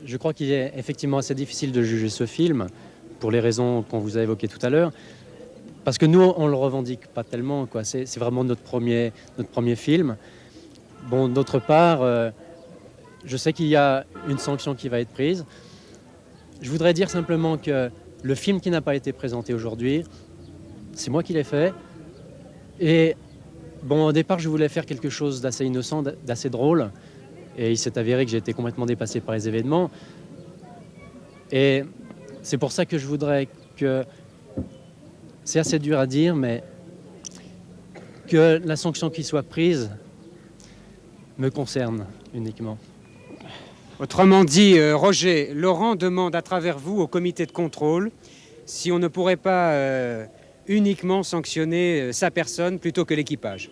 je crois qu'il est effectivement assez difficile de juger ce film, pour les raisons qu'on vous a évoquées tout à l'heure. Parce que nous, on ne le revendique pas tellement, quoi. C'est vraiment notre premier film. Bon, d'autre part, je sais qu'il y a une sanction qui va être prise. Je voudrais dire simplement que le film qui n'a pas été présenté aujourd'hui, c'est moi qui l'ai fait. Et bon, au départ, je voulais faire quelque chose d'assez innocent, d'assez drôle. Et il s'est avéré que j'ai été complètement dépassé par les événements. Et c'est pour ça que je voudrais que c'est assez dur à dire, mais que la sanction qui soit prise me concerne uniquement. Autrement dit, Roger, Laurent demande à travers vous au comité de contrôle si on ne pourrait pas uniquement sanctionner sa personne plutôt que l'équipage.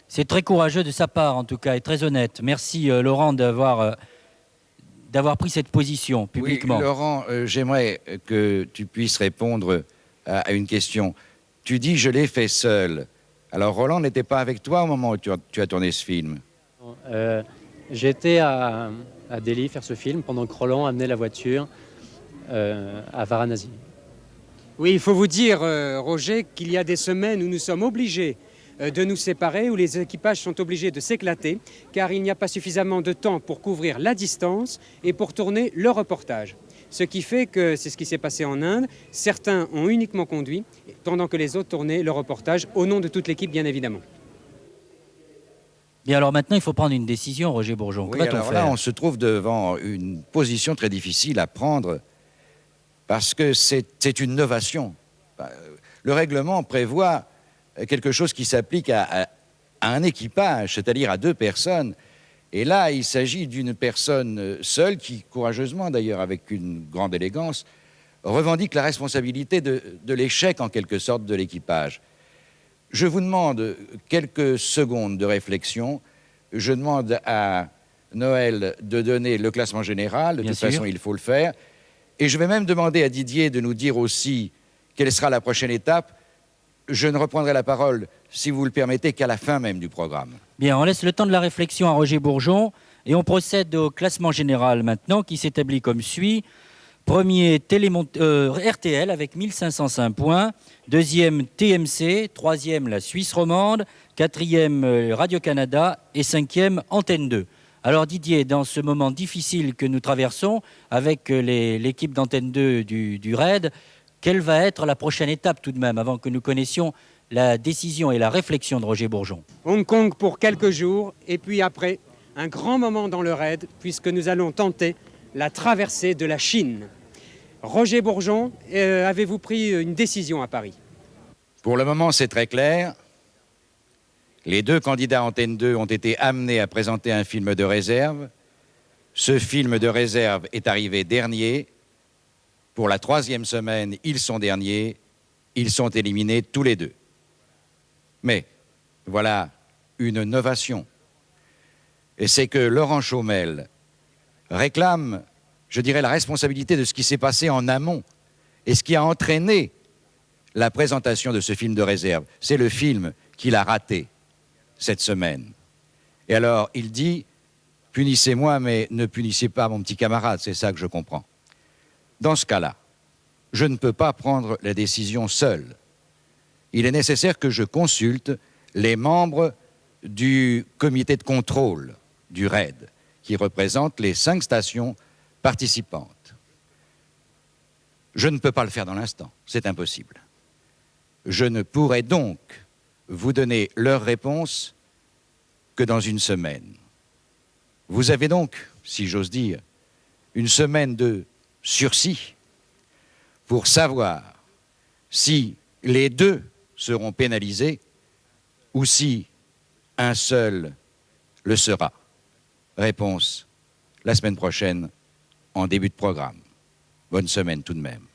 C'est très courageux de sa part, en tout cas, et très honnête. Merci, Laurent, d'avoir pris cette position publiquement. Oui, Laurent, j'aimerais que tu puisses répondre à une question. Tu dis « je l'ai fait seul ». Alors, Roland n'était pas avec toi au moment où tu as tourné ce film? J'étais à Delhi faire ce film pendant que Roland amenait la voiture à Varanasi. Oui, il faut vous dire, Roger, qu'il y a des semaines où nous sommes obligés de nous séparer, où les équipages sont obligés de s'éclater, car il n'y a pas suffisamment de temps pour couvrir la distance et pour tourner le reportage. Ce qui fait que, c'est ce qui s'est passé en Inde, certains ont uniquement conduit, pendant que les autres tournaient le reportage, au nom de toute l'équipe, bien évidemment. Et alors maintenant, il faut prendre une décision, Roger Bourgeon. Oui, alors là, on se trouve devant une position très difficile à prendre, parce que c'est une novation. Le règlement prévoit quelque chose qui s'applique à un équipage, c'est-à-dire à 2 personnes. Et là, il s'agit d'une personne seule qui, courageusement d'ailleurs, avec une grande élégance, revendique la responsabilité de l'échec, en quelque sorte, de l'équipage. Je vous demande quelques secondes de réflexion. Je demande à Noël de donner le classement général. De toute façon, il faut le faire. Et je vais même demander à Didier de nous dire aussi quelle sera la prochaine étape. Je ne reprendrai la parole, si vous le permettez, qu'à la fin même du programme. Bien, on laisse le temps de la réflexion à Roger Bourgeon et on procède au classement général maintenant qui s'établit comme suit. Premier, RTL avec 1505 points. Deuxième, TMC. Troisième, la Suisse romande. Quatrième, Radio-Canada. Et cinquième, Antenne 2. Alors Didier, dans ce moment difficile que nous traversons avec l'équipe d'Antenne 2 du RAID, quelle va être la prochaine étape tout de même, avant que nous connaissions la décision et la réflexion de Roger Bourgeon? Hong Kong pour quelques jours, et puis après, un grand moment dans le RAID, puisque nous allons tenter la traversée de la Chine. Roger Bourgeon, avez-vous pris une décision à Paris? Pour le moment, c'est très clair. Les 2 candidats Antenne 2 ont été amenés à présenter un film de réserve. Ce film de réserve est arrivé dernier. Pour la 3e semaine, ils sont derniers. Ils sont éliminés tous les 2. Mais voilà une novation. Et c'est que Laurent Chaumel réclame, je dirais, la responsabilité de ce qui s'est passé en amont et ce qui a entraîné la présentation de ce film de réserve. C'est le film qu'il a raté cette semaine. Et alors, il dit, punissez-moi, mais ne punissez pas mon petit camarade, c'est ça que je comprends. Dans ce cas-là, je ne peux pas prendre la décision seul. Il est nécessaire que je consulte les membres du comité de contrôle du RAID, qui représente les 5 stations participantes. Je ne peux pas le faire dans l'instant, c'est impossible. Je ne pourrai donc vous donner leur réponse que dans une semaine. Vous avez donc, si j'ose dire, une semaine de sursis pour savoir si les 2 seront pénalisés ou si un seul le sera. Réponse la semaine prochaine en début de programme. Bonne semaine tout de même.